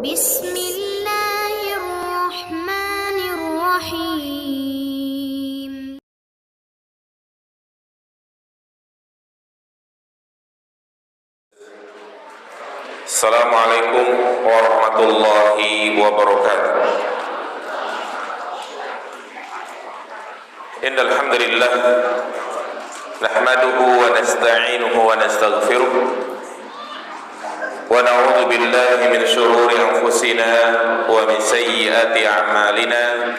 Bismillahirrahmanirrahim. Assalamualaikum warahmatullahi wabarakatuh. Innal hamdalillah nahmaduhu wa nasta'inuhu wa nastaghfiruh wa na'udzu billahi min shururi anfusina wa min sayyiati a'malina.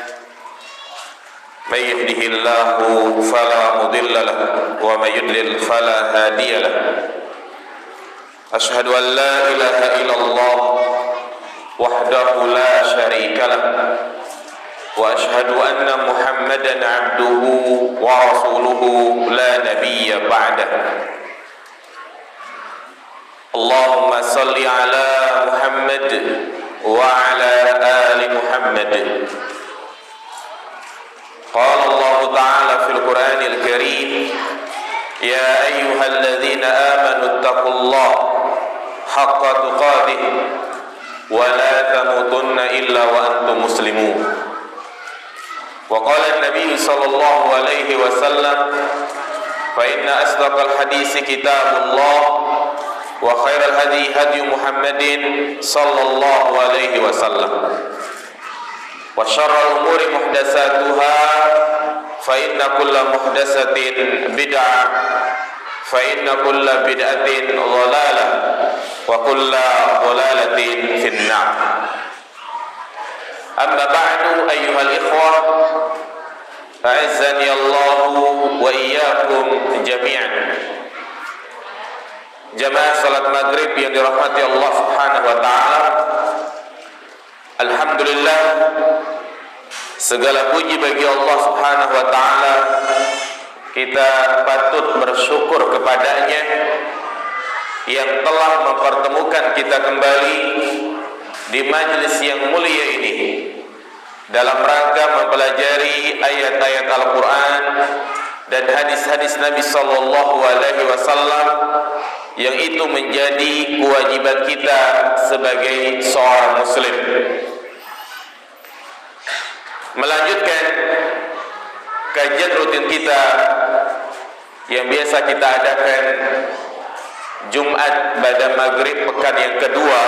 May yahdihillahu fala mudilla lahu wa may yudlil fala hadiya lahu. Ashhadu an la ilaha illallah wahdahu la syarika lah wa ashhadu anna Muhammadan abduhu wa rasuluhu la nabiyya ba'dah. Allahumma salli ala Muhammad wa ala ali Muhammad. Qala Allah ta'ala fil Qur'anil Karim, ya ayyuhalladzina amanu ittaqullaha haqqa tuqatih wa la tamutunna illa wa antum muslimun. Wa qala an-nabiy sallallahu alaihi wasallam, fa inna asdaqal hadits kitabullah wa khairal hadi hadi Muhammadin sallallahu alaihi wasallam wa syarrul umuri muhdatsatuha fa inna kulla muhdatsatin bid'ah fa inna kulla bid'atin dhalalah wa kulla dhalalatin finnar. Amma ba'du, ayyuhal ikhwah, a'azzani Allahu wa iyyakum jami'an. Jamaah salat maghrib yang dirahmati Allah Subhanahu wa taala, alhamdulillah, segala puji bagi Allah Subhanahu wa taala. Kita patut bersyukur kepadanya yang telah mempertemukan kita kembali di majelis yang mulia ini dalam rangka mempelajari ayat-ayat Al-Quran dan hadis-hadis Nabi sallallahu alaihi wasallam, yang itu menjadi kewajiban kita sebagai seorang muslim. Melanjutkan kajian rutin kita yang biasa kita adakan Jumat pada maghrib pekan yang kedua.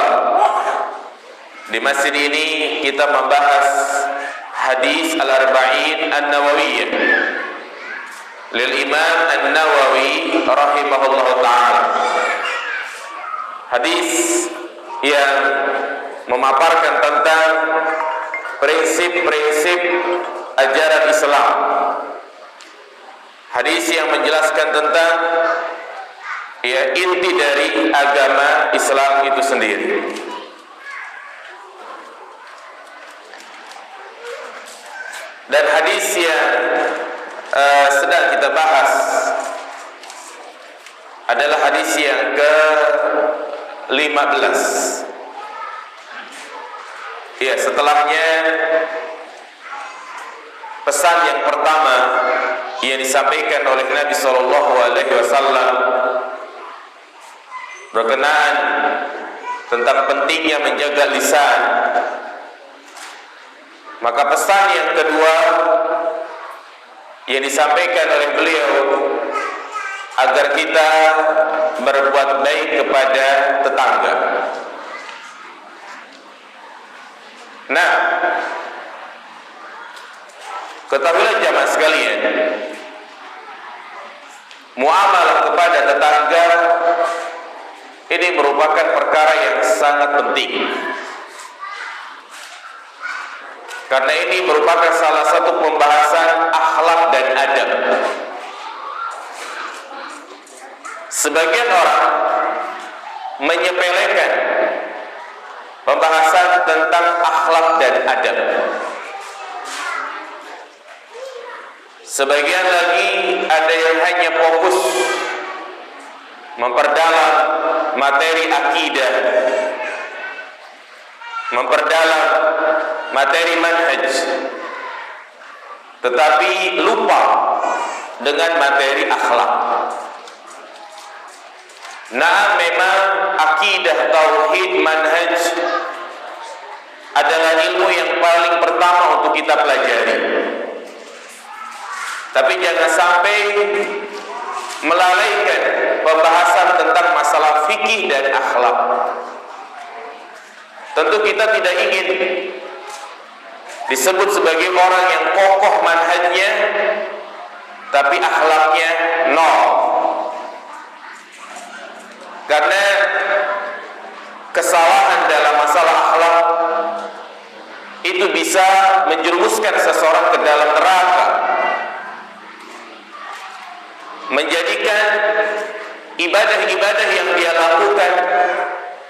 Di masjid ini kita membahas hadis Al-Arba'in An-Nawawiyah lil Imam An-Nawawi rahimahullah ta'ala. Hadis yang memaparkan tentang prinsip-prinsip ajaran Islam. Hadis yang menjelaskan tentang inti dari agama Islam itu sendiri. Dan hadis yang sedang kita bahas adalah hadis yang ke-15. Ya, setelahnya pesan yang pertama yang disampaikan oleh Nabi sallallahu alaihi wasallam berkenaan tentang pentingnya menjaga lisan. Maka pesan yang kedua yang disampaikan oleh beliau agar kita berbuat baik kepada tetangga. Nah, ketahuilah jamaah sekalian, muamalah kepada tetangga ini merupakan perkara yang sangat penting, karena ini merupakan salah satu pembahasan akhlak dan adab. Sebagian orang menyepelekan pembahasan tentang akhlak dan adab. Sebagian lagi ada yang hanya fokus memperdalam materi akidah, memperdalam materi manhaj, tetapi lupa dengan materi akhlak. Nah, memang akidah, tauhid, manhaj adalah ilmu yang paling pertama untuk kita pelajari. Tapi jangan sampai melalaikan pembahasan tentang masalah fikih dan akhlak. Tentu kita tidak ingin disebut sebagai orang yang kokoh manhajnya tapi akhlaknya nol. Karena kesalahan dalam masalah akhlak itu bisa menjerumuskan seseorang ke dalam neraka, menjadikan ibadah-ibadah yang dia lakukan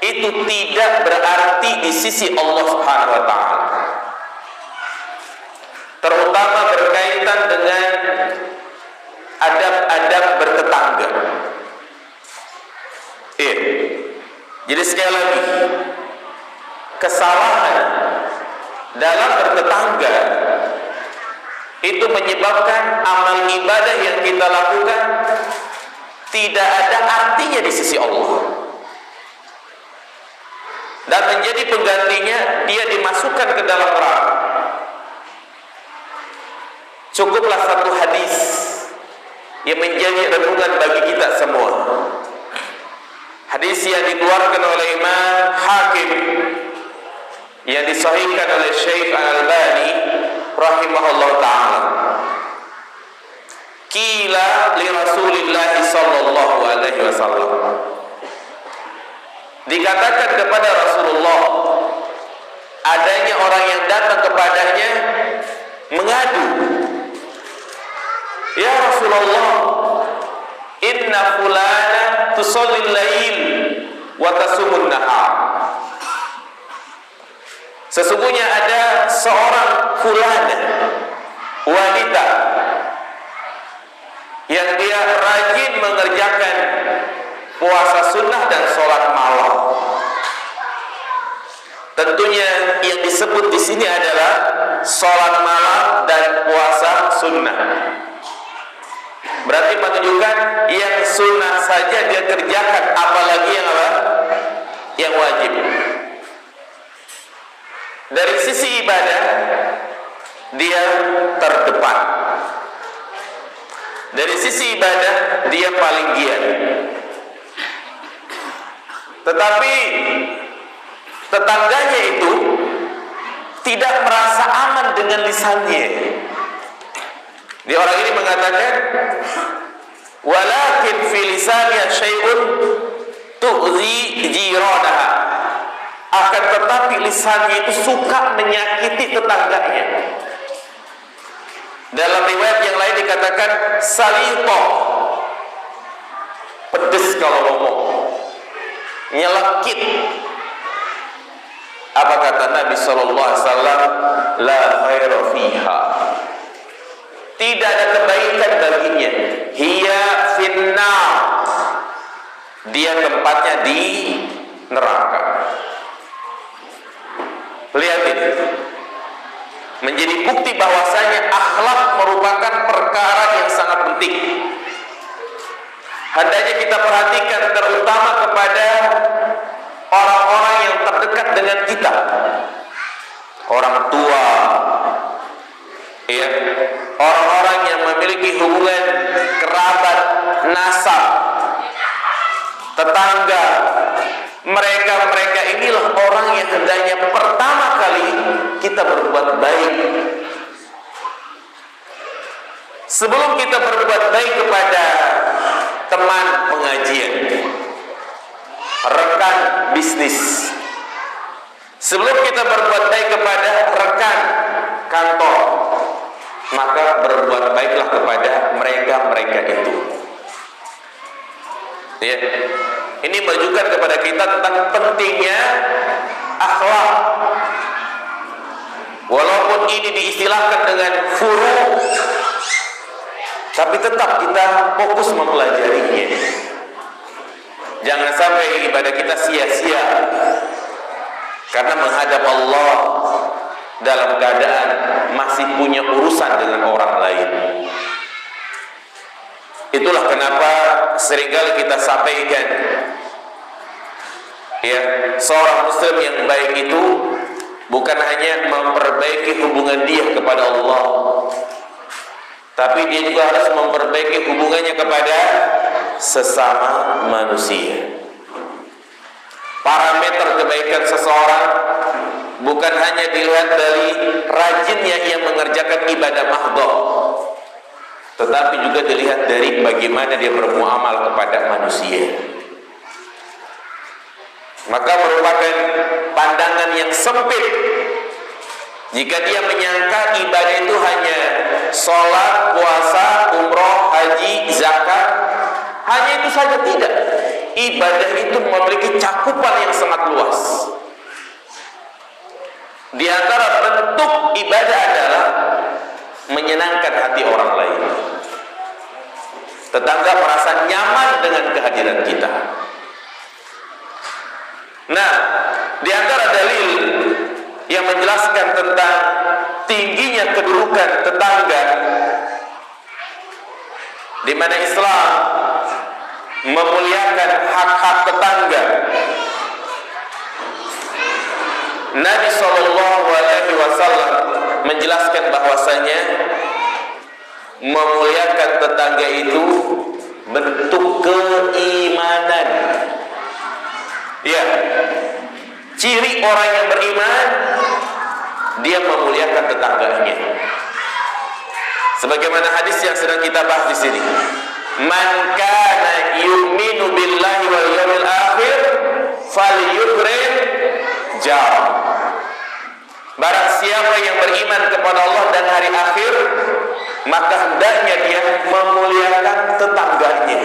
itu tidak berarti di sisi Allah Subhanahu wa taala. Terutama berkaitan dengan adab-adab bertetangga. Jadi sekali lagi, kesalahan dalam bertetangga itu menyebabkan amal ibadah yang kita lakukan tidak ada artinya di sisi Allah, dan menjadi penggantinya dia dimasukkan ke dalam neraka. Cukuplah satu hadis yang menjadi renungan bagi kita semua. Hadis yang dikeluarkan oleh Imam Hakim, yang disahihkan oleh Syekh Al-Albani rahimahullah ta'ala. Qila li Rasulillah sallallahu alaihi wasallam, dikatakan kepada Rasulullah, adanya orang yang datang kepadanya mengadu, ya Rasulullah, inna fulana tusallil lail wa tasumun nahar. Sesungguhnya ada seorang fulana, wanita, yang dia rajin mengerjakan puasa sunnah dan sholat malam. Tentunya yang disebut di sini adalah sholat malam dan puasa sunnah. Berarti menunjukkan yang sunnah saja dia kerjakan, apalagi yang apa? Yang wajib. Dari sisi ibadah dia terdepan. Dari sisi ibadah dia paling giat. Tetapi tetangganya itu tidak merasa aman dengan lisannya. Di orang ini mengatakan, walakin fi lisaniha syai'un tu'zi jiranaha. Akan tetapi lisannya itu suka menyakiti tetangganya. Dalam riwayat yang lain dikatakan salito, pedes kalau ngomong, nyelekit. Apa kata Nabi sallallahu alaihi wasallam? La khaira fiha. Tidak ada kebaikan baginya. Hiya finnar. Dia tempatnya di neraka. Lihat ini. Menjadi bukti bahwasanya akhlak merupakan perkara yang sangat penting. Hendaknya kita perhatikan terutama kepada orang-orang yang terdekat dengan kita. Orang tua, ya, orang-orang yang memiliki hubungan kerabat, nasab, tetangga. Mereka inilah orang yang hendaknya pertama kali kita berbuat baik. Sebelum kita berbuat baik kepada teman pengajian, rekan bisnis, sebelum kita berbuat baik kepada rekan kantor, maka berbuat baiklah kepada mereka itu. Ya. Ini menunjukkan kepada kita tentang pentingnya akhlak. Walaupun ini diistilahkan dengan furu, tapi tetap kita fokus mempelajarinya. Jangan sampai ibadah kita sia-sia karena menghadap Allah dalam keadaan masih punya urusan dengan orang lain. Itulah kenapa seringkali kita sampaikan, ya, seorang muslim yang baik itu bukan hanya memperbaiki hubungan dia kepada Allah, tapi dia juga harus memperbaiki hubungannya kepada sesama manusia. Parameter kebaikan seseorang bukan hanya dilihat dari rajinnya ia mengerjakan ibadah mahdhah, tetapi juga dilihat dari bagaimana dia bermuamal kepada manusia. Maka merupakan pandangan yang sempit jika dia menyangka ibadah itu hanya sholat, puasa, umroh, haji, zakat, hanya itu saja. Tidak. Ibadah itu memiliki cakupan yang sangat luas. Di antara bentuk ibadah adalah menyenangkan hati orang lain. Tetangga merasa nyaman dengan kehadiran kita. Nah, di antara dalil yang menjelaskan tentang tingginya kedudukan tetangga, di mana Islam memuliakan hak-hak tetangga. Nabi SAW menjelaskan bahwasanya memuliakan tetangga itu bentuk keimanan. Ya, ciri orang yang beriman, dia memuliakan tetangganya. Sebagaimana hadis yang sedang kita bahas di sini, man kana yu'minu billahi wal yawmil akhir falyukrim jar. Barang siapa yang beriman kepada Allah dan hari akhir, maka hendaknya dia memuliakan tetangganya.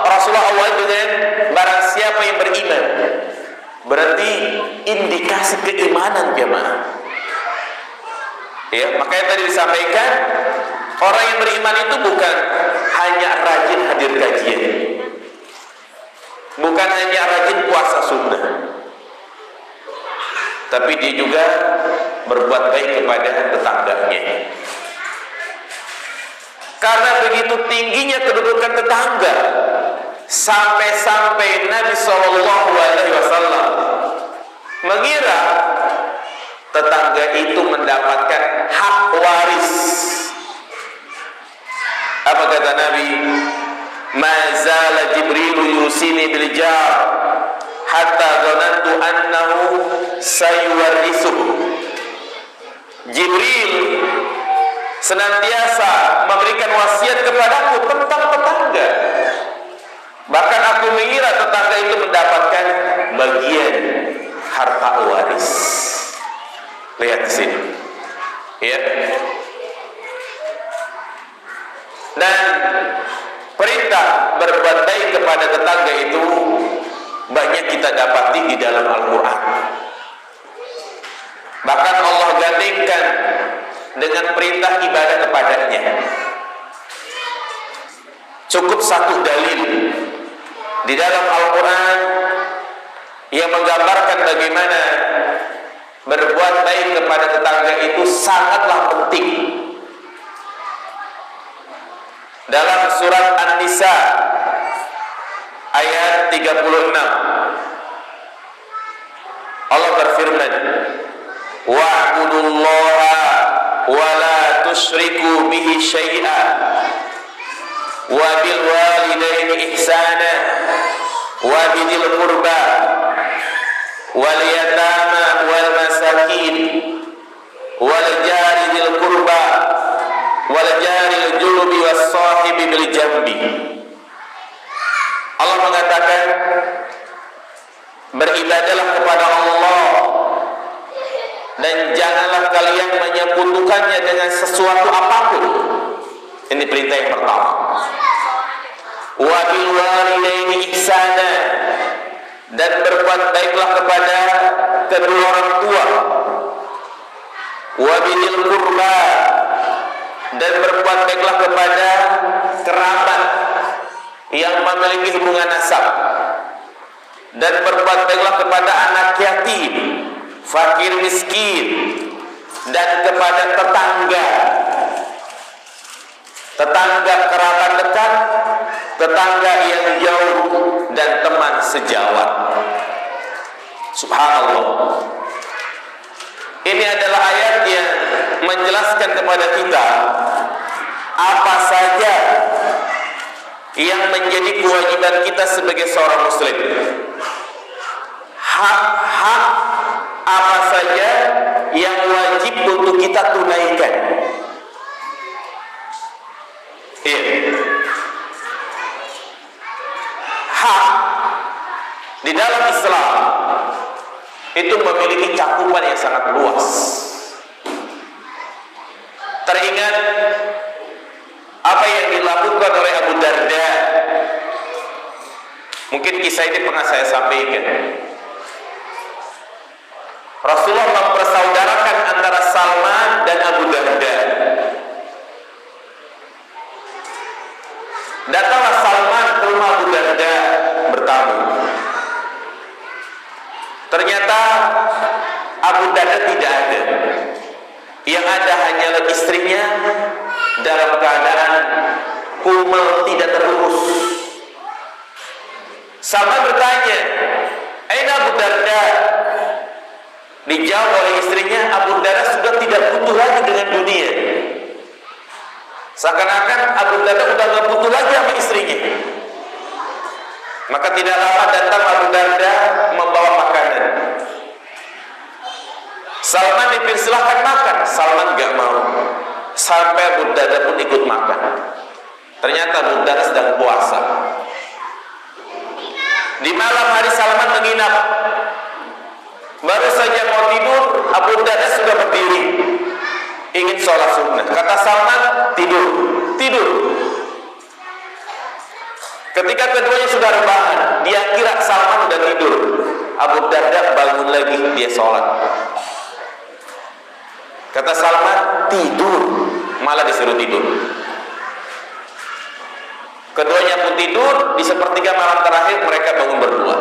Rasulullah awal dengan barang siapa yang beriman, berarti indikasi keimanan jemaah. Ya, makanya tadi disampaikan orang yang beriman itu bukan hanya rajin hadir kajian, bukan hanya rajin puasa sunnah, tapi dia juga berbuat baik kepada tetangganya. Karena begitu tingginya kedudukan tetangga, sampai-sampai Nabi SAW mengira tetangga itu mendapatkan hak waris. Apa kata Nabi? Mazala Jibril yusini bil jar hatta dhanantu annahu sayuwarrisu. Jibril senantiasa memberikan wasiat kepadaku tentang tetangga. Bahkan aku mengira tetangga itu mendapatkan bagian harta waris. Lihat di sini. Ya. Dan perintah berbuat baik kepada tetangga itu banyak kita dapati di dalam Al-Quran. Bahkan Allah gandengkan dengan perintah ibadah kepadanya. Cukup satu dalil di dalam Al-Quran yang menggambarkan bagaimana berbuat baik kepada tetangga itu sangatlah penting. Dalam surat An-Nisa ayat 36, Allah berfirman, wa'budullaha wa la tusyriku bihi syai'a wa bil walidaini ihsana wa bidil qurba wal yatama wal masakin wal jari dil qurba wal jaril junubi was sahibi bil jambi. Allah mengatakan, beribadahlah kepada Allah dan janganlah kalian menyekutukannya dengan sesuatu apapun. Ini perintah yang pertama. Wa bil walidaini ihsana, dan berbuat baiklah kepada kedua orang tua. Wa bidil qurba, dan berbuat baiklah kepada kerabat yang memiliki hubungan nasab, dan berbuat baiklah kepada anak yatim, fakir miskin, dan kepada tetangga kerabat dekat, tetangga yang jauh, dan teman sejawat. Subhanallah. Ini adalah ayat yang menjelaskan kepada kita apa saja yang menjadi kewajiban kita sebagai seorang muslim. Hak-hak apa saja yang wajib untuk kita tunaikan. Iya. Hak di dalam Islam itu memiliki cakupan yang sangat luas. Teringat apa yang dilakukan oleh Abu Darda. Mungkin kisah ini pernah saya sampaikan. Rasulullah mempersaudarakan antara Salman dan Abu Darda. Datanglah Salman ke rumah Abu Darda bertamu. Ternyata Abu Darda tidak ada. Yang ada hanyalah istrinya dalam keadaan kumel tidak terurus. Salman bertanya, "Aina Abu Darda?" Dijawab oleh istrinya, Abu Darda sudah tidak butuh lagi dengan dunia. Seakan-akan Abu Darda sudah tidak butuh lagi sama istrinya. Maka tidak lama datang Abu Darda membawa makanan. Salman dipersilahkan makan, Salman gak mau. Sampai Abu Darda pun ikut makan. Ternyata Abu Darda sedang puasa. Di malam hari Salman menginap. Baru saja mau tidur, Abu Darda sudah berdiri, ingin sholat sunnah. Kata Salman, tidur. Ketika keduanya sudah rebahan, dia kira Salman sudah tidur. Abu Darda bangun lagi, dia sholat. Kata Salman, tidur, malah disuruh tidur. Keduanya pun tidur. Di sepertiga malam terakhir mereka bangun berdua,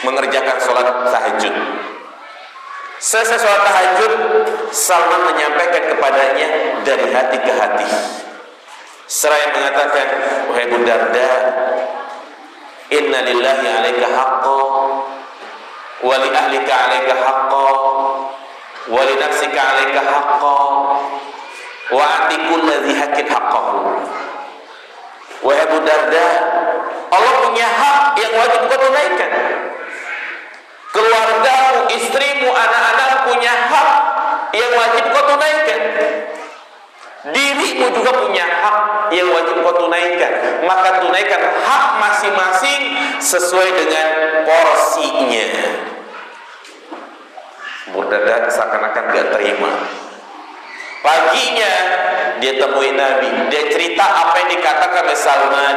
mengerjakan sholat tahajud. Selesai sholat tahajud, Salman menyampaikan kepadanya dari hati ke hati. Seraya mengatakan, "Wahai Abu Darda, inna lillahi alaika haqqa, wa li ahlika alaika haqqa, wa li nafsika alaika haqqa, wa ati kulli haqqin haqqahu." Wahai Abu Darda, Allah punya hak yang wajib kau tunaikan. Keluargamu, istrimu, anak-anak punya hak yang wajib kau tunaikan. Dirimu juga punya hak yang wajib kau tunaikan. Maka tunaikan hak masing-masing sesuai dengan porsinya. Abu Darda seakan-akan gak terima. Paginya dia temui Nabi. Dia cerita apa yang dikatakan oleh Salman.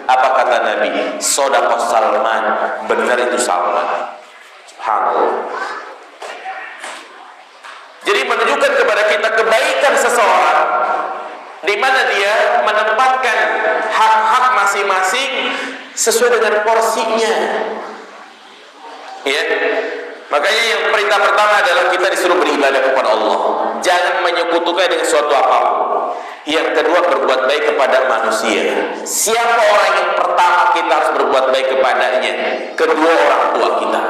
Apa kata Nabi? Sodaqah Salman. Benar itu Salman. Subhanallah. Jadi menunjukkan kepada kita kebaikan seseorang, di mana dia menempatkan hak-hak masing-masing sesuai dengan porsinya. Ya. Makanya yang perintah pertama adalah kita disuruh beribadah kepada Allah. Jangan menyekutukan dengan suatu apapun. Yang kedua, berbuat baik kepada manusia. Siapa orang yang pertama kita harus berbuat baik kepadanya? Kedua orang tua kita.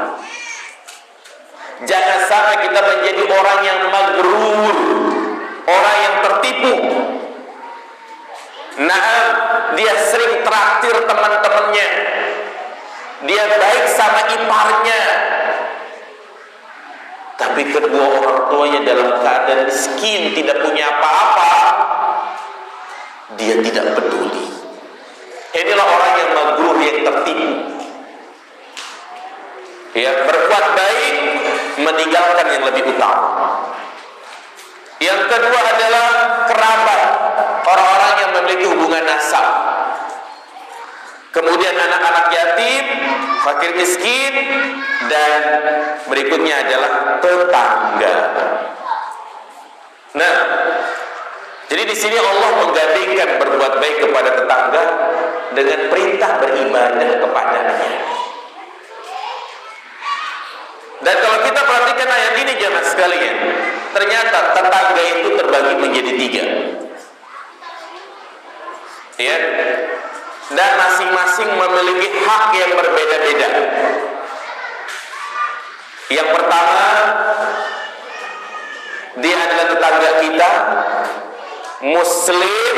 Jangan sampai kita menjadi orang yang maghrur, orang yang tertipu. Nah, dia sering traktir teman-temannya. Dia baik sama iparnya. Tapi kedua orang tuanya dalam keadaan miskin, tidak punya apa-apa, dia tidak peduli. Inilah orang yang maghrur, yang tertipu. Ya, berbuat baik, meninggalkan yang lebih utama. Yang kedua adalah kerabat, orang-orang yang memiliki hubungan nasab. Kemudian anak-anak yatim, fakir miskin, dan berikutnya adalah tetangga. Nah, jadi di sini Allah menggandengkan berbuat baik kepada tetangga dengan perintah beribadah kepadanya. Dan kalau kita perhatikan ayat ini jemaah sekalian, ternyata tetangga itu terbagi menjadi 3. Ya. Dan masing-masing memiliki hak yang berbeda-beda. muslim,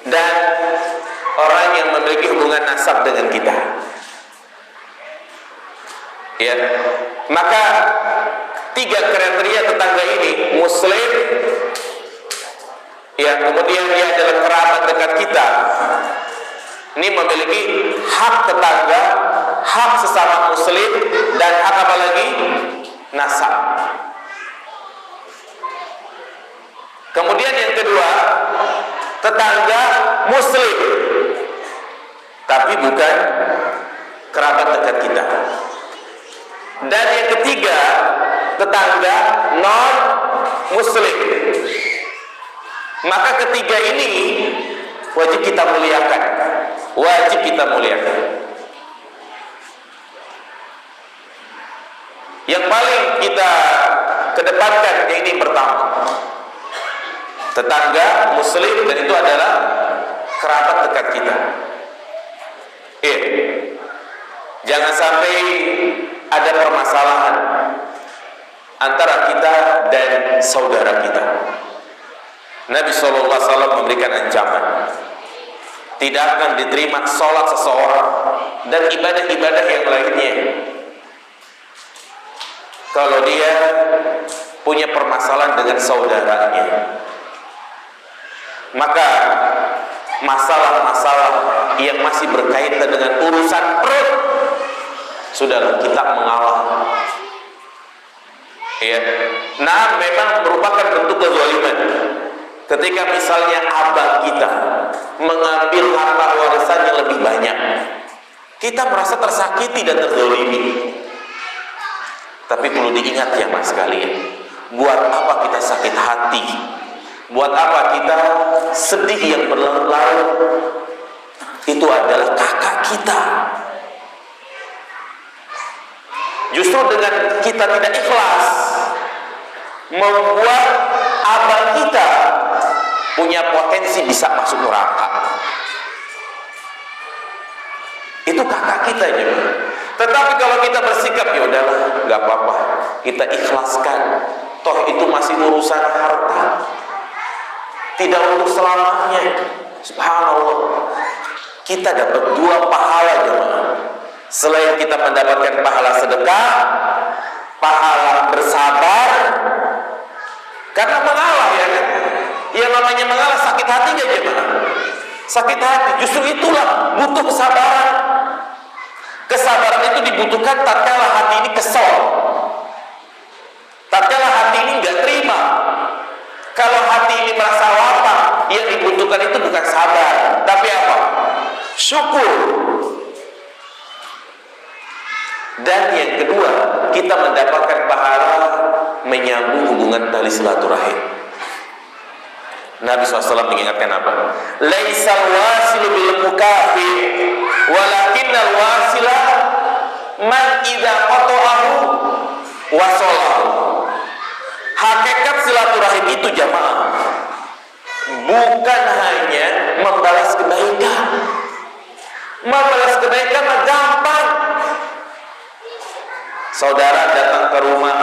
dan orang yang memiliki hubungan nasab dengan kita. Ya, maka 3 kriteria tetangga ini, muslim, ya, kemudian dia adalah kerabat dekat kita. Ini memiliki hak tetangga, hak sesama muslim, dan hak apa lagi? Nasab. Kemudian yang kedua, tetangga muslim, tapi bukan kerabat dekat kita. Dan yang ketiga, tetangga non muslim. Maka ketiga ini wajib kita muliakan. Wajib kita muliakan. Yang paling kita kedepankan ini pertama, tetangga muslim, dan itu adalah kerabat dekat kita. Jangan sampai ada permasalahan antara kita dan saudara kita. Nabi SAW memberikan ancaman, tidak akan diterima sholat seseorang dan ibadah-ibadah yang lainnya kalau dia punya permasalahan dengan saudaranya. Maka masalah-masalah yang masih berkaitan dengan urusan perut, sudahlah kita mengalah. Ya, nah memang merupakan bentuk kezaliman ketika misalnya abang kita mengambil harta warisan yang lebih banyak, kita merasa tersakiti dan terzalimi. Tapi perlu diingat ya mas sekalian, buat apa kita sakit hati, buat apa kita sedih yang berlarut-larut? Itu adalah kakak kita. Justru dengan kita tidak ikhlas, membuat abang kita punya potensi bisa masuk neraka. Itu kakak kita juga. Tetapi kalau kita bersikap, ya udahlah, nggak apa-apa, kita ikhlaskan. Toh itu masih urusan harta, tidak untuk selamanya. Subhanallah, kita dapat 2 pahala jemaah. Selain kita mendapatkan pahala sedekah, pahala bersabar, karena mengalah ya kan. Yang namanya mengalah sakit hati nggak jemaah? Sakit hati, justru itulah butuh kesabaran. Kesabaran itu dibutuhkan tatkala hati ini kesal, tatkala hati ini nggak terima. Kalau hati ini merasa lapar, yang dibutuhkan itu bukan sabar, tapi apa? Syukur. Dan yang kedua, kita mendapatkan pahala menyambung hubungan tali silaturahim. Nabi SAW mengingatkan apa? Laisal wasilu bil mukafi, walakinnal wasila man idza qata'ahu wasalahu. Hakikat silaturahim itu jamaah bukan hanya membalas kebaikan. Membalas kebaikan mah gampang. Saudara datang ke rumah,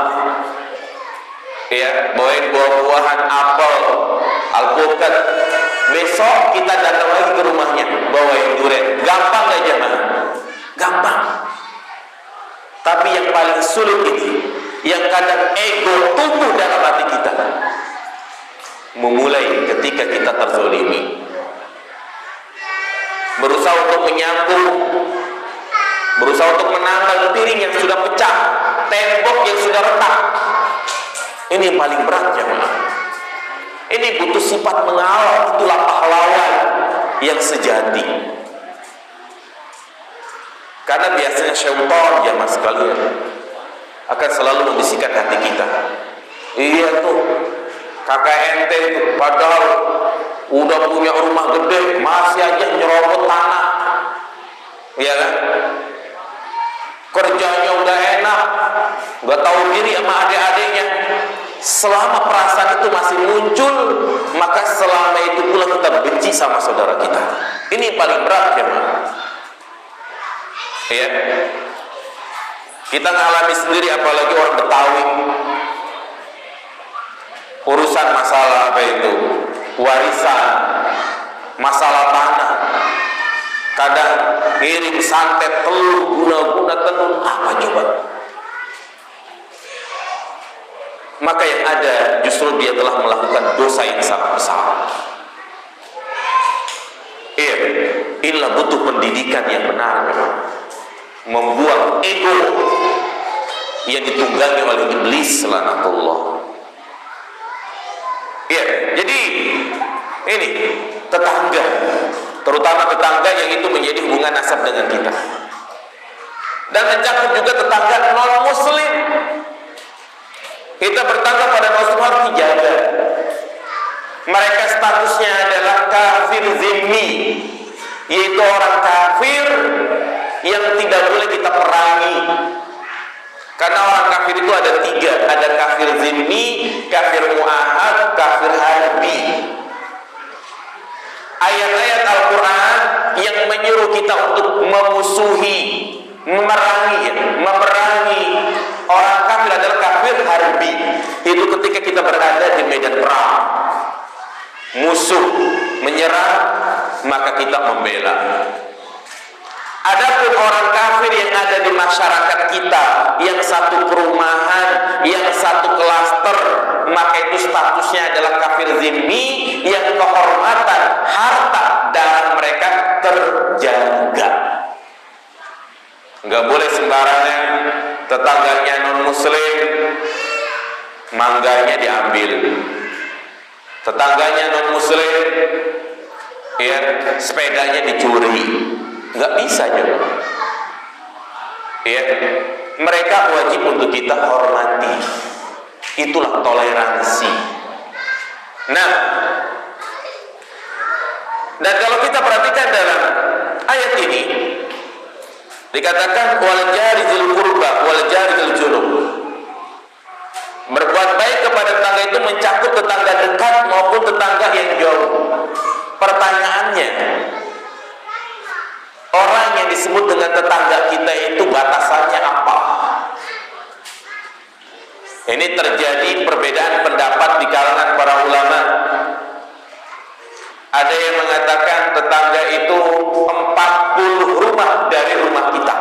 ya, bawain buah-buahan, apel, alpukat. Besok kita datang lagi ke rumahnya, bawain durian. Gampang gak jemaah? Gampang. Tapi yang paling sulit ini, yang kadang ego tumbuh dalam hati kita, memulai ketika kita terzalimi. Berusaha untuk menyambung, berusaha untuk menambal piring yang sudah pecah, tembok yang sudah retak. Ini yang paling berat jemaah. Ini butuh sifat mengalah. Itulah pahlawan yang sejati. Karena biasanya syaitan jemaah sekalian akan selalu membisikkan hati kita. Iya tuh, kakak ente itu padahal udah punya rumah gede, masih aja nyerobot tanah. Iya kan? Kerjanya udah enak, gak tahu diri sama adik-adiknya. Selama perasaan itu masih muncul, maka selama itu pula kita benci sama saudara kita. Ini paling berat ya, ya. Kita ngalami sendiri, apalagi orang Betawi. urusan masalah apa itu? Warisan, masalah tanah. Kadang ngirim santet, telur, guna-guna, tenun, apa coba? Maka yang ada justru dia telah melakukan dosa yang sangat besar. Iya, inilah butuh pendidikan yang benar memang. Membuang ego yang ditunggangi oleh iblis laknatullah. Iya, jadi ini tetangga, terutama tetangga yang itu menjadi hubungan nasab dengan kita, dan mencakup juga tetangga non muslim. Kita bertangga pada non-muslim harus dijaga. Mereka statusnya adalah kafir zimmi, yaitu orang kafir yang tidak boleh kita perangi. Karena orang kafir itu ada tiga, ada kafir zimmi, kafir mu'ahad, kafir harbi. Ayat-ayat Al-Quran yang menyuruh kita untuk memusuhi, memerangi orang kafir adalah kafir harbi. Itu ketika kita berada di medan perang, musuh menyerang, maka kita membela. Adapun orang kafir yang ada di masyarakat kita, yang satu perumahan, yang satu klaster, maka itu statusnya adalah kafir zimmi, yang kehormatan, harta, darah mereka terjaga. Nggak boleh sembarangan tetangganya non muslim mangganya diambil, tetangganya non muslim ya sepedanya dicuri, nggak bisa juga ya. Mereka wajib untuk kita hormati, itulah toleransi. Nah, dan kalau kita perhatikan dalam ayat ini dikatakan wal jari dzil qurba wal jari dzil junub. Berbuat baik kepada tetangga itu mencakup tetangga dekat maupun tetangga yang jauh. Pertanyaannya, orang yang disebut dengan tetangga kita itu batasannya apa? Ini terjadi perbedaan pendapat di kalangan para ulama. Ada yang mengatakan tetangga itu 40 rumah dari rumah kita.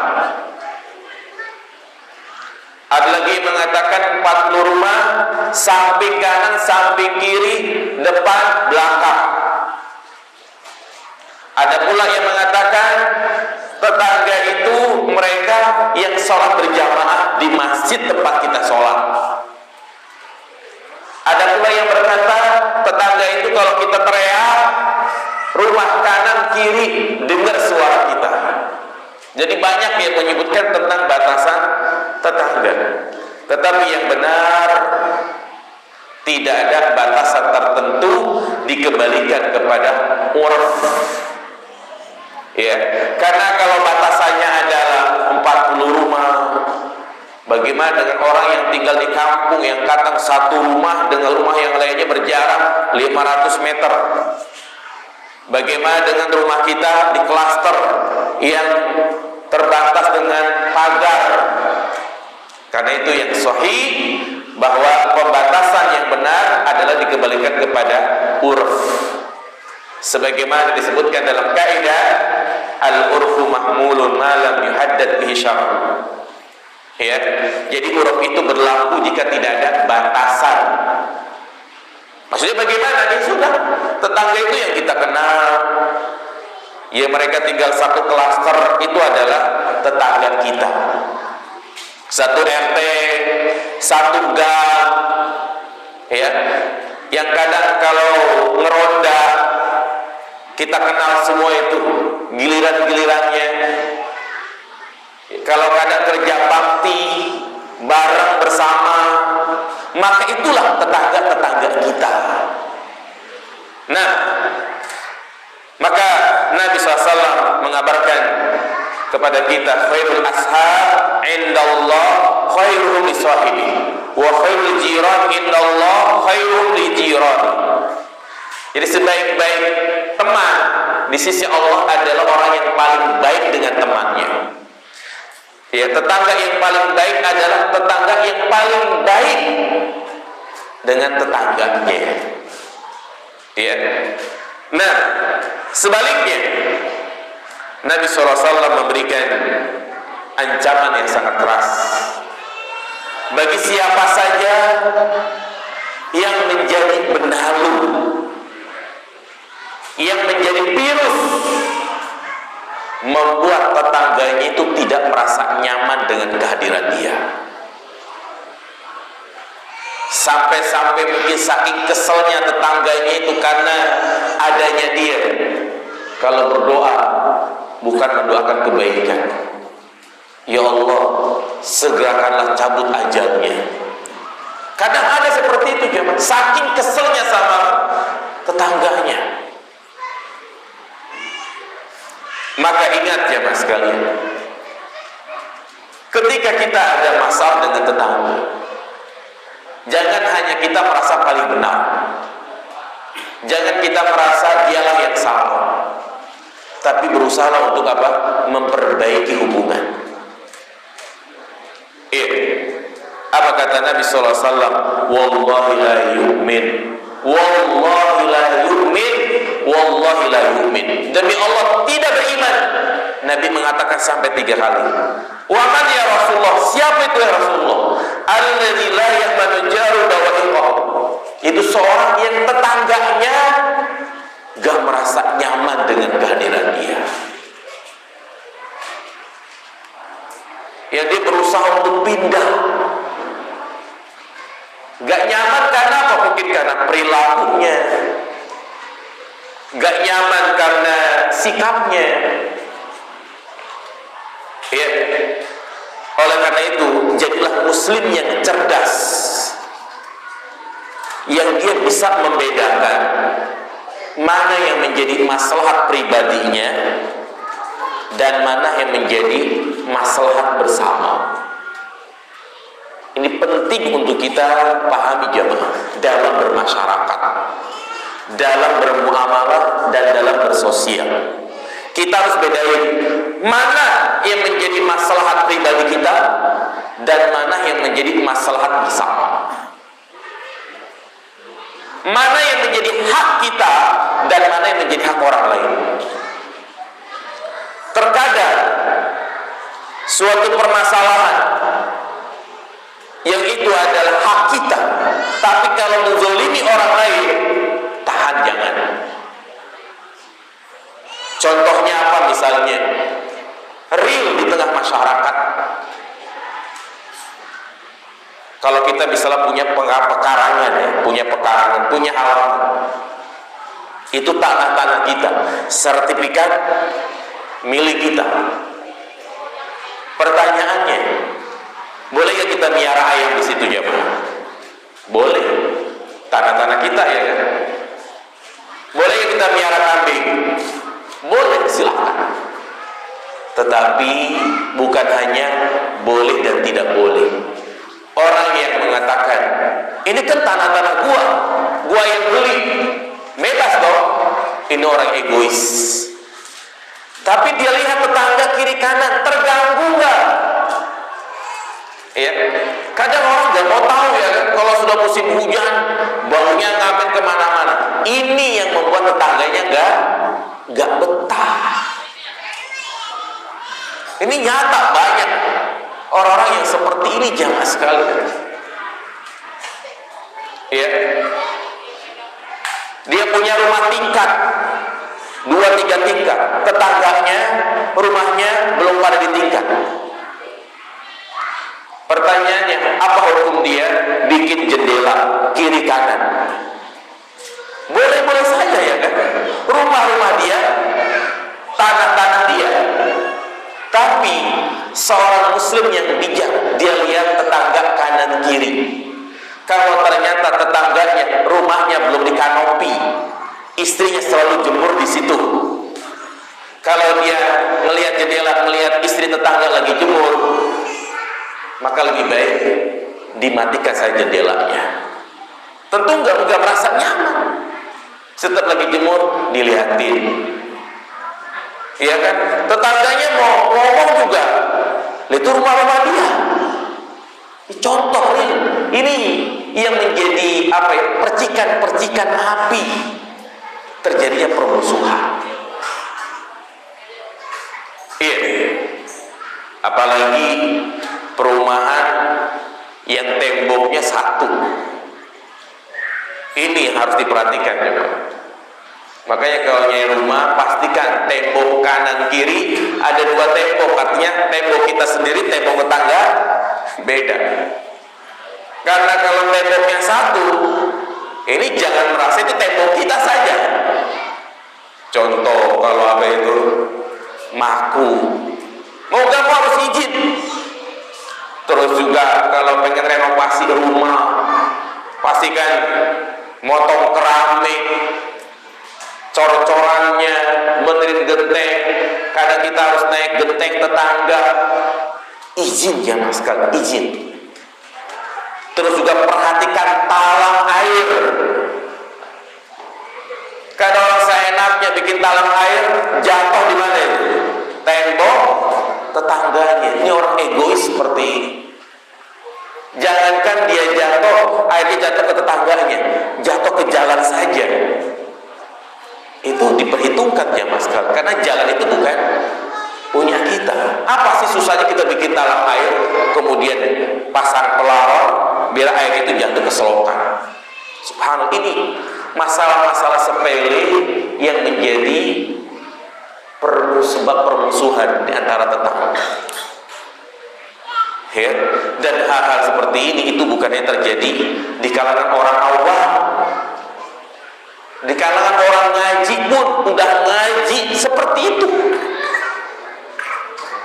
Ada lagi yang mengatakan 40 rumah, samping kanan, samping kiri, depan, belakang. Ada pula yang mengatakan tetangga itu mereka yang sholat berjamaah di masjid tempat kita sholat. Ada pula yang berkata tetangga itu kalau kita teriak, rumah kanan kiri dengar suara kita. Jadi banyak yang menyebutkan tentang batasan tetangga. Tetapi yang benar, tidak ada batasan tertentu, dikembalikan kepada urf. Ya, karena kalau batasannya adalah 40 rumah, bagaimana dengan orang yang tinggal di kampung yang kadang satu rumah dengan rumah yang lainnya berjarak 500 meter? Bagaimana dengan rumah kita di klaster yang terbatas dengan pagar? Karena itu yang sahih bahwa pembatasan yang benar adalah dikembalikan kepada urf. Sebagaimana disebutkan dalam kaidah al-urfu mahmulun ma lam yuhaddad bihi syar'u. Ya, jadi uruf itu berlaku jika tidak ada batasan. Maksudnya bagaimana? Ya sudah, tetangga itu yang kita kenal, ya mereka tinggal satu klaster, itu adalah tetangga kita. Satu RT, satu gang, ya, yang kadang kalau ngeronda kita kenal semua itu giliran-gilirannya. Kalau kadang kerja bakti bareng bersama, maka itulah tetangga-tetangga kita. Nah, maka Nabi SAW mengabarkan kepada kita, khairul ashab indallah khairuhum li sahibi wa khairul jiran indallah khairuhum li jiran. Jadi sebaik-baik teman di sisi Allah adalah orang yang paling baik dengan temannya. Ya, tetangga yang paling baik adalah tetangga yang paling baik dengan tetangganya. Ya. Nah, sebaliknya Nabi SAW memberikan ancaman yang sangat keras bagi siapa saja yang menjadi benalu, yang menjadi virus, membuat tetangganya itu tidak merasa nyaman dengan kehadiran dia. Sampai-sampai mungkin saking keselnya tetangganya itu karena adanya dia, kalau berdoa bukan mendoakan kebaikan, ya Allah segerakanlah cabut ajalnya. Kadang ada seperti itu jemaah, saking keselnya sama tetangganya. Maka ingat jemaah sekalian, ketika kita ada masalah dengan tetangga, jangan hanya kita merasa paling benar, jangan kita merasa dialah yang salah, tapi berusaha untuk apa? Memperbaiki hubungan. Apa kata Nabi SAW? Wallahi la yu'min, wallahi la yu'min, wallahi la yu'min. Demi Allah tidak beriman. Nabi mengatakan sampai 3 kali. Wa man ya Rasulullah? Siapa itu ya Rasulullah? Alladzi la ya'manu jaru dawa'iqah. Itu seorang yang tetangganya gak merasa nyaman dengan kehadiran dia. Ya, dia berusaha untuk pindah. Gak nyaman karena apa? Mungkin karena perilakunya, gak nyaman karena sikapnya. Ya. Oleh karena itu, jadilah muslim yang cerdas, yang dia bisa membedakan mana yang menjadi maslahat pribadinya dan mana yang menjadi maslahat bersama. Ini penting untuk kita pahami jemaah dalam bermasyarakat, dalam bermuamalah dan dalam bersosial. Kita harus bedain mana yang menjadi maslahat pribadi kita dan mana yang menjadi maslahat bersama. Mana yang menjadi hak kita dan mana yang menjadi hak orang lain. Terkadang suatu permasalahan yang itu adalah hak kita, tapi kalau menzalimi orang lain, tahan jangan. Contohnya apa misalnya? Real di tengah masyarakat. Kalau kita misalnya punya pekarangan, punya pekarangan, punya halaman, itu tanah-tanah kita, sertifikat milik kita. Pertanyaannya, boleh ya kita miara ayam di situ ya, Pak? Boleh. Tanah-tanah kita ya kan? Boleh ya kita miara kambing? Boleh, silakan. Tetapi bukan hanya boleh dan tidak boleh. Orang yang mengatakan, ini kan tanah-tanah gua yang beli, bebas dong. Ini orang egois. Tapi dia lihat tetangga kiri kanan, terganggu nggak? Ya, kadang orang nggak mau tahu ya kan, kalau sudah musim hujan, baunya ngamen kemana-mana. Ini yang membuat tetangganya nggak betah. Ini nyata banyak orang-orang yang seperti ini jamaah sekalian. Ya, dia punya rumah tingkat 2-3 tingkat, tetangganya rumahnya belum pada di tingkat. Pertanyaannya, apa hukum dia bikin jendela kiri kanan? Boleh-boleh saja ya kan? Rumah-rumah dia, tanah-tanah dia. Tapi seorang muslim yang bijak, dia lihat tetangga kanan kiri. Kalau ternyata tetangganya rumahnya belum dikanopi, istrinya selalu jemur di situ. Kalau dia melihat jendela, melihat istri tetangga lagi jemur, maka lebih baik dimatikan saja jendelanya. Tentu nggak merasa nyaman. Setiap lagi jemur dilihatin, iya kan? Tetangganya mau ngomong juga, itu rumah-rumah dia. Contoh nih, ini yang menjadi percikan-percikan api terjadinya permusuhan. Iya, apalagi perumahan yang temboknya satu, ini harus diperhatikan juga. Makanya kalau nyari rumah, pastikan tembok kanan kiri ada 2 tembok, artinya tembok kita sendiri, tembok tetangga beda. Karena kalau temboknya satu, ini jangan merasa itu tembok kita saja. Contoh, kalau apa itu maku, mau gak mau harus izin. Terus juga kalau pengen renovasi rumah, pastikan motong keramik, cor-corannya, benerin genteng. Kadang kita harus naik genteng tetangga, izin ya mas, sekali izin. Terus juga perhatikan talang air. Kadang orang seenaknya bikin talang air, jatuh di mana? Tembok tetangganya. Ini orang egois seperti ini. Jangankan dia jatuh, airnya jatuh ke tetangganya, jatuh ke jalan saja. Itu diperhitungkan ya mas, karena jalan itu bukan punya kita. Apa sih susahnya kita bikin talang air, kemudian pasang pelawar biar air itu jatuh ke selokan? Subhanallah, ini masalah-masalah sepele yang menjadi sebab permusuhan di antara tetangga. Ya, dan hal-hal seperti ini itu bukannya terjadi di kalangan orang awam. Di kalangan orang ngaji pun udah ngaji seperti itu.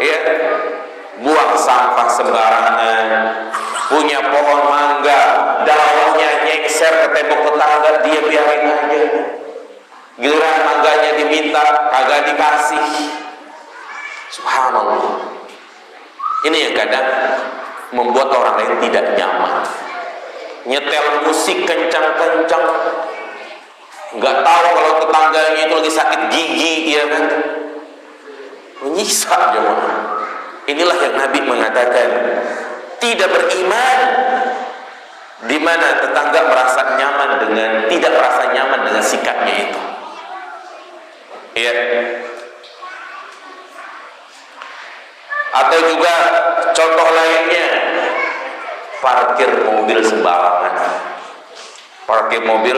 Ya, buang sampah sembarangan, punya pohon mangga, daunnya nyengser ke tembok tetangga, dia biarin aja. Giliran mangganya diminta, kagak dikasih. Subhanallah. Ini yang kadang membuat orang lain tidak nyaman. Nyetel musik kencang-kencang, nggak tahu kalau tetangganya itu lagi sakit gigi, ya kan? Menyiksa jemaah. Inilah yang Nabi mengatakan tidak beriman, di mana tetangga merasa nyaman dengan, tidak merasa nyaman dengan sikapnya itu. Ya. Atau juga contoh lainnya, parkir mobil sembarangan. Parkir mobil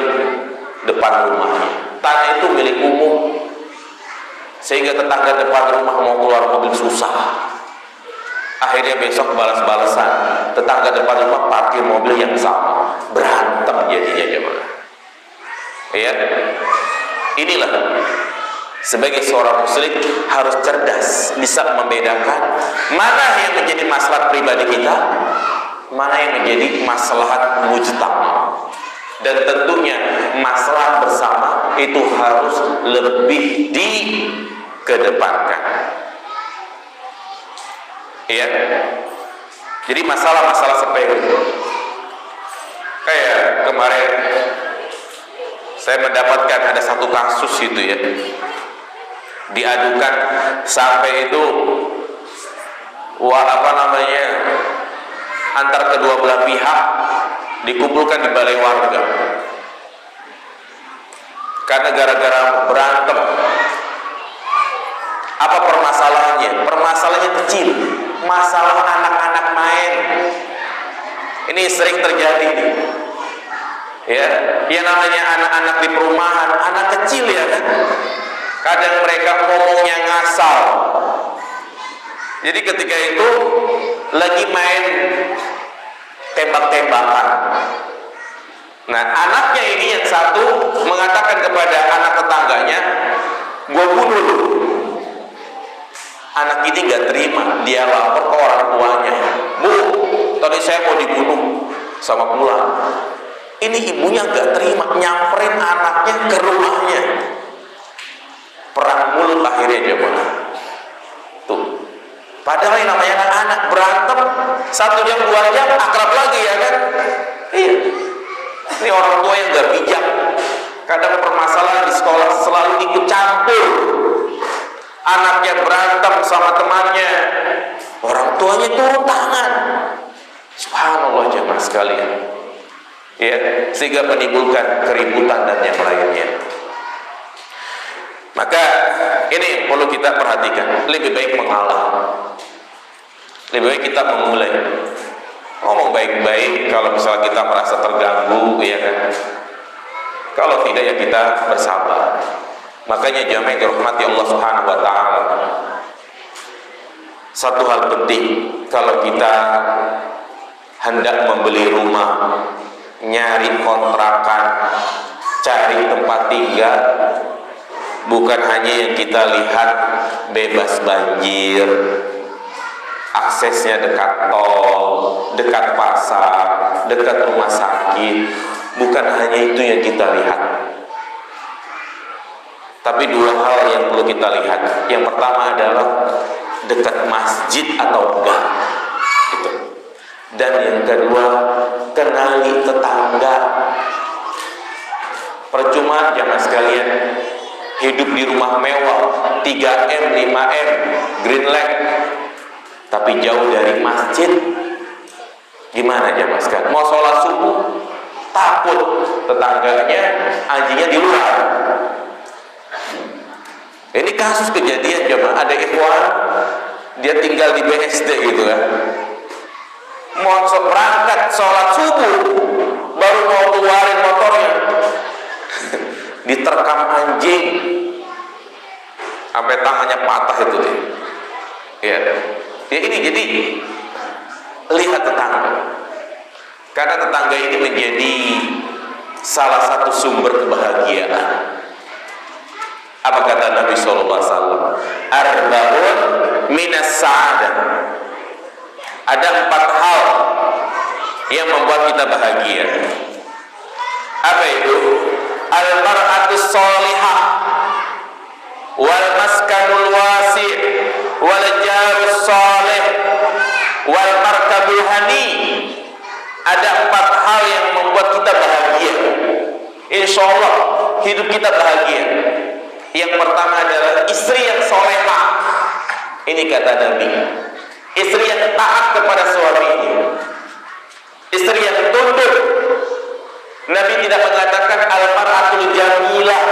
depan rumahnya. Tanah itu milik umum, sehingga tetangga depan rumah mau keluar mobil susah. Akhirnya besok balas-balasan, tetangga depan rumah parkir mobil yang sama, berantem jadinya jemaah. Ya, inilah sebagai seorang muslim harus cerdas, bisa membedakan mana yang menjadi maslahat pribadi kita, mana yang menjadi maslahat mujtama. Dan tentunya maslahat bersama itu harus lebih dikedepankan. Ya, jadi masalah-masalah sepele. Kayak kemarin saya mendapatkan ada satu kasus itu ya, diadukan sampai itu antar kedua belah pihak dikumpulkan di balai warga karena gara-gara berantem. Apa permasalahannya? Permasalahannya kecil, masalah anak-anak main. Ini sering terjadi nih. Ya, yang namanya anak-anak di perumahan, anak kecil ya kan, kadang mereka ngomongnya ngasal. Jadi ketika itu lagi main tembak-tembakan. Nah, anaknya ini yang satu mengatakan kepada anak tetangganya, "Gua bunuh lu." Anak ini gak terima, dia lapor ke orang tuanya, "Bu, tadi saya mau dibunuh sama pulang." Ini ibunya gak terima, nyamperin anaknya ke rumahnya. Perang mulut akhirnya jemaah. Tuh. Padahal yang namanya anak-anak berantem 1 jam 2 jam akrab lagi ya kan? Iya. Ini orang tua yang gak bijak. Kadang permasalahan di sekolah selalu ikut campur. Anaknya berantem sama temannya, orang tuanya turun tangan. Subhanallah jemaah sekalian. ya, sehingga menimbulkan keributan dan yang lainnya. Maka ini yang perlu kita perhatikan. Lebih baik mengalah, lebih baik kita memulai ngomong baik-baik kalau misalnya kita merasa terganggu, ya kan. Kalau tidak, ya kita bersabar. Makanya jamaah yang dirahmati Allah Subhanahu wa taala, satu hal penting kalau kita hendak membeli rumah, nyari kontrakan, cari tempat tinggal, bukan hanya yang kita lihat bebas banjir, aksesnya dekat tol, dekat pasar, dekat rumah sakit. Bukan hanya itu yang kita lihat, tapi dua hal yang perlu kita lihat. Yang pertama adalah dekat masjid atau enggak, gitu. Dan yang kedua, kenali tetangga. Percuma jamaah sekalian hidup di rumah mewah 3M, 5M, Greenland, tapi jauh dari masjid. Gimana jamaah sekalian? Mau sholat subuh takut tetangganya anjingnya di luar. Ini kasus kejadian jamaah, ada ikhwan dia tinggal di BSD gitu kan, mau berangkat sholat subuh baru mau keluarin motornya diterkam anjing sampai tangannya patah itu deh. Ya ini jadi lihat tetangga, karena tetangga ini menjadi salah satu sumber kebahagiaan. Apa kata Nabi SAW? Arba'un minas sa'adah. Ada 4 hal yang membuat kita bahagia. Apa itu? Al-mar'atus sholihah, wal maskanul wasi', wal jarus sholih, wal markabul hani. Ada 4 hal yang membuat kita bahagia. Insya Allah hidup kita bahagia. Yang pertama adalah istri yang solehah. Ini kata Nabi, istri yang taat kepada suaminya, istri yang tunduk. Nabi tidak mengatakan al-mar'atul jamilah,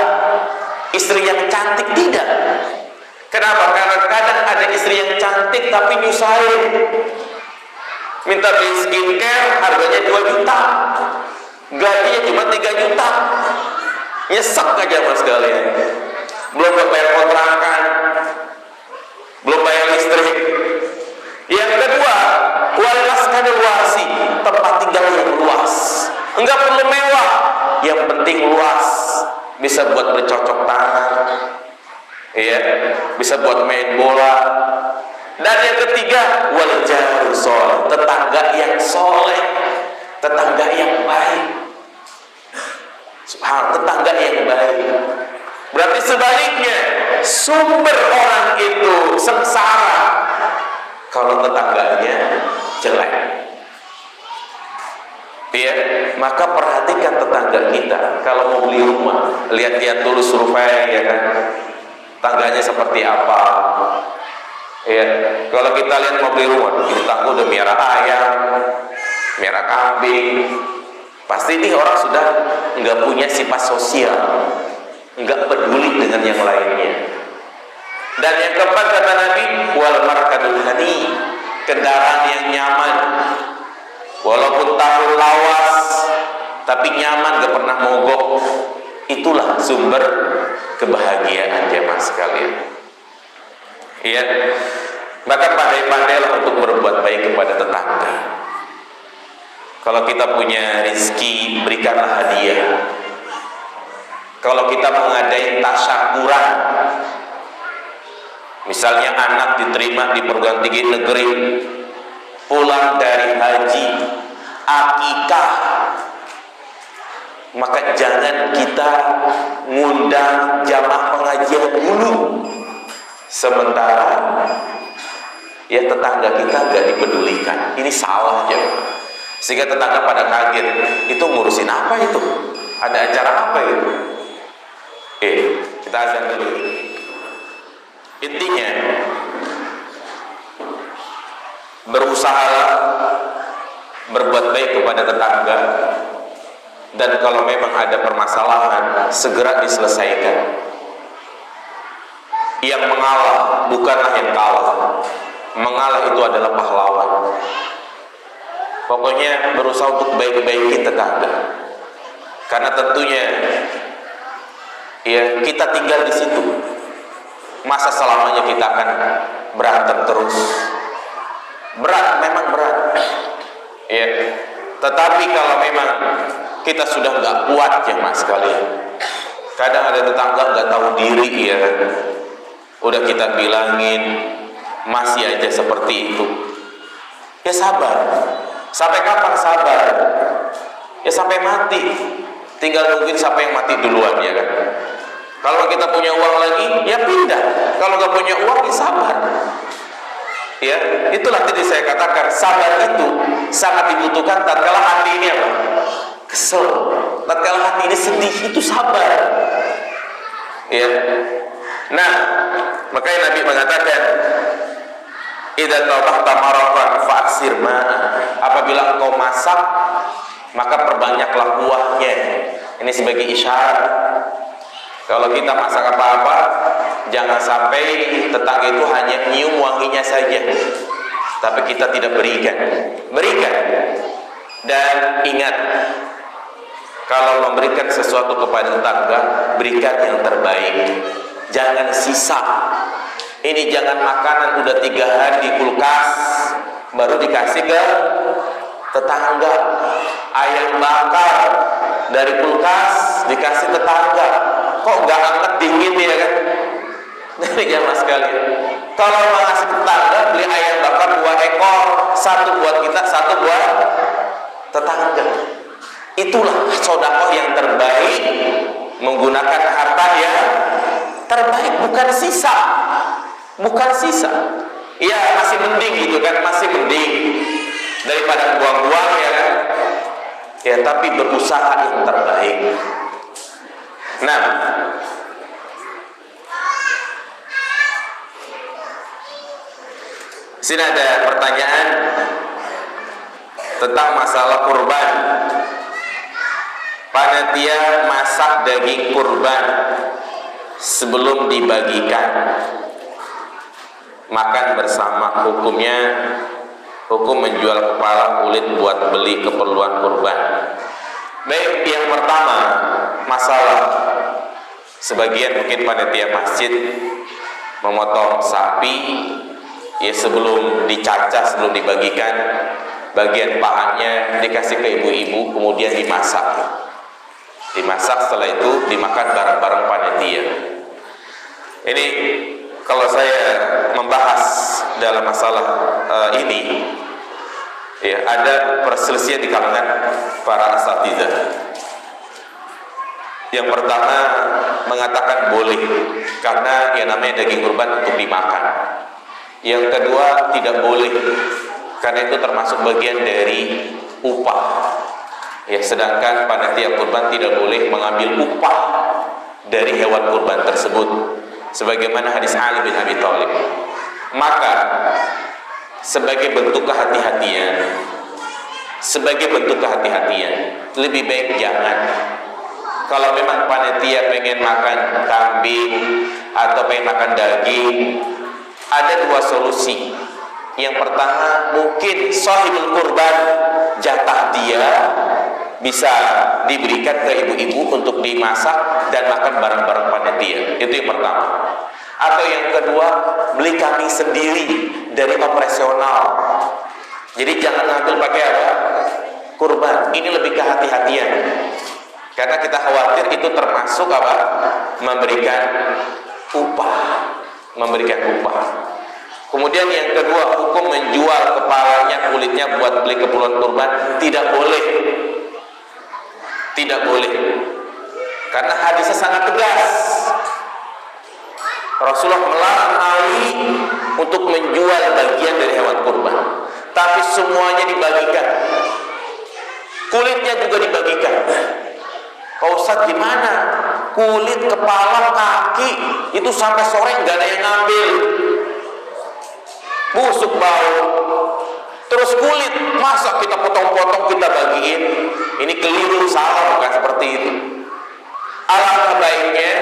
istri yang cantik, tidak. Kenapa? Karena kadang ada istri yang cantik tapi nyusahin, minta beli skincare harganya 2 juta, gajinya cuma 3 juta, nyesek aja mas sekalian. Belum bayar kontrakan, belum bayar listrik. Yang kedua, wal maskanul wasi, tempat tinggal yang luas. Enggak perlu mewah, yang penting luas, bisa buat bercocok tanam, ya, bisa buat main bola. Dan yang ketiga, wal jarus sholih, tetangga yang soleh, tetangga yang baik. Subhanallah, tetangga yang baik. Berarti sebaliknya, sumber orang itu sengsara kalau tetangganya jelek. Ya, maka perhatikan tetangga kita. Kalau mau beli rumah, lihat-lihat dulu survei, ya kan, tangganya seperti apa. Ya, kalau kita lihat mau beli rumah, tetangga udah miara ayam, miara kambing, pasti ini orang sudah nggak punya sifat sosial, nggak peduli dengan yang lainnya. Dan yang keempat kata Nabi, wal markadul hani, kendaraan yang nyaman, walaupun tahun lawas tapi nyaman, gak pernah mogok. Itulah sumber kebahagiaan jemaah sekalian. Iya, maka pandai-pandailah untuk berbuat baik kepada tetangga. Kalau kita punya rezeki, berikanlah hadiah. Kalau kita mengadain tasyakuran, misalnya anak diterima di perguruan tinggi negeri, pulang dari haji, akikah, maka jangan kita ngundang jamaah pengajian dulu, sementara ya tetangga kita gak dipedulikan. Ini salah ya, sehingga tetangga pada kaget, itu ngurusin apa itu, ada acara apa itu. Kita azan dulu. Intinya, berusaha berbuat baik kepada tetangga, Dan kalau memang ada permasalahan, segera diselesaikan. Yang mengalah bukanlah yang kalah. Mengalah itu adalah pahlawan. Pokoknya berusaha untuk baik-baikin tetangga. Karena tentunya ya kita tinggal di situ. Masa selamanya kita akan berantem terus? Berat, memang berat. Ya. Tetapi kalau memang kita sudah nggak kuat ya mas sekalian. Kadang ada tetangga nggak tahu diri ya. Udah kita bilangin masih aja seperti itu. Ya sabar. Sampai kapan sabar? Ya sampai mati. Tinggal nungguin siapa yang mati duluan ya kan. Kalau kita punya uang lagi, ya pindah. Kalau nggak punya uang, ya sabar. Ya, itulah tadi saya katakan sabar itu sangat dibutuhkan tatkala hati ini apa? Kesel. Tatkala hati ini sedih, itu sabar. Ya. Nah, makanya Nabi mengatakan, "Idza tabahta maraqan fa'sir ma'a." Apabila engkau masak, maka perbanyaklah kuahnya. Ini sebagai isyarat. Kalau kita masak apa-apa, jangan sampai tetangga itu hanya nyium wanginya saja, tapi kita tidak berikan. Berikan. Dan ingat, kalau memberikan sesuatu kepada tetangga, berikan yang terbaik. Jangan sisa. Ini jangan makanan udah 3 hari di kulkas, baru dikasih ke tetangga. Ayam bakar dari kulkas dikasih tetangga. Kok nggak hangat dingin ya kan? Jadi jamaah sekalian, kalau mau ngasih tetangga, beli ayam bakar 2 ekor, 1 buat kita, 1 buat tetangga. Itulah sedekah yang terbaik, menggunakan harta yang terbaik, bukan sisa. Bukan sisa. Ya masih mending gitu kan, masih mending daripada buang-buang ya kan. Ya tapi berusaha yang terbaik. Nah, sini ada pertanyaan tentang masalah kurban. Panitia masak daging kurban sebelum dibagikan, makan bersama, hukumnya hukum menjual kepala kulit buat beli keperluan kurban. Baik, yang pertama masalah sebagian mungkin panitia masjid memotong sapi ya sebelum dicacah, sebelum dibagikan, bagian pahanya dikasih ke ibu-ibu, kemudian dimasak. Setelah itu dimakan bareng-bareng panitia. Ini kalau saya membahas dalam masalah ini, ya ada perselisihan di kalangan para asatidzah. Yang pertama mengatakan boleh karena yang namanya daging kurban untuk dimakan. Yang kedua tidak boleh karena itu termasuk bagian dari upah. Ya, sedangkan panitia kurban tidak boleh mengambil upah dari hewan kurban tersebut, sebagaimana hadis Ali bin Abi Thalib. Maka sebagai bentuk kehati-hatian, lebih baik jangan. Kalau memang panitia pengen makan kambing atau pengen makan daging, ada 2 solusi. Yang pertama, mungkin sahibul kurban jatah dia bisa diberikan ke ibu-ibu untuk dimasak dan makan bareng-bareng panitia. Itu yang pertama. Atau yang kedua, beli kambing sendiri dari operasional. Jadi jangan ngambil pakai apa? Kurban. Ini lebih kehati-hatian. Karena kita khawatir itu termasuk apa? Memberikan upah. Kemudian yang kedua, hukum menjual kepalanya, kulitnya buat beli keperluan kurban tidak boleh. Karena hadisnya sangat tegas. Rasulullah melarang Ali untuk menjual bagian dari hewan kurban, tapi semuanya dibagikan. Kulitnya juga dibagikan. Pak Ustadz gimana? Kulit, kepala, kaki itu sampai sore nggak ada yang ngambil, busuk bau. Terus kulit, masa kita potong-potong kita bagiin? Ini keliru, salah, bukan seperti itu. Alangkah baiknya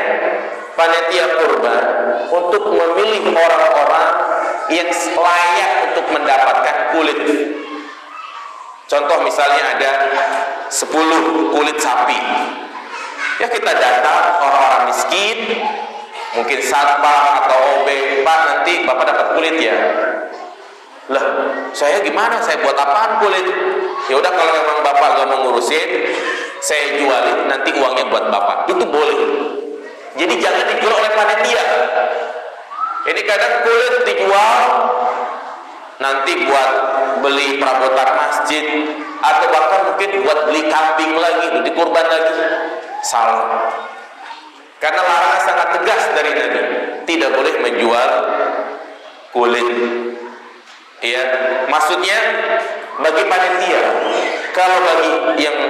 panitia kurban untuk memilih orang-orang yang layak untuk mendapatkan kulit. Contoh misalnya ada 10 kulit sapi, ya kita datang orang-orang miskin, mungkin satpam atau OB, Pak nanti Bapak dapat kulit ya. Lah, saya gimana? Saya buat apaan kulit? Ya udah, kalau memang Bapak gak mau ngurusin, saya jualin, nanti uangnya buat Bapak. Itu boleh. Jadi jangan dijual oleh panitia. Ini kadang kulit dijual nanti buat beli perabotan masjid, atau bahkan mungkin buat beli kambing lagi, beli kurban lagi. Salah. Karena larangan sangat tegas dari Nabi, tidak boleh menjual kulit. Ya, maksudnya bagi panitia, kalau bagi yang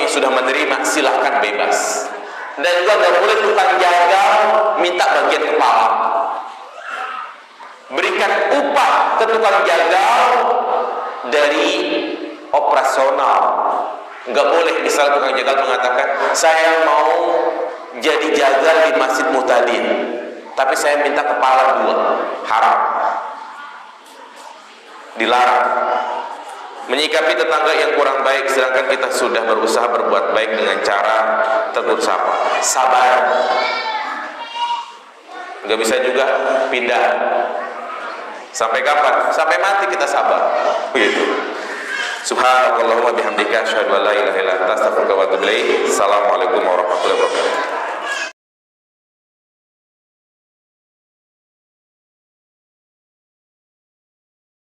yang sudah menerima, silahkan bebas. Dan juga nggak boleh tukang jagal minta bagian kepala. Berikan upah ke tukang jagal dari operasional. Nggak boleh misal tukang jagal mengatakan, saya mau jadi jagal di Masjid Muhtadin, tapi saya minta kepala 2. Haram. Dilarang. Menyikapi tetangga yang kurang baik sedangkan kita sudah berusaha berbuat baik dengan cara tegur sapa. Sabar. Nggak bisa juga pindah. Sampai kapan? Sampai mati kita sabar. Begitu. Subhanakallahumma bihamdika asyhadu an la ilaha illa anta astaghfiruka wa atubu ilaik. Assalamualaikum warahmatullahi wabarakatuh.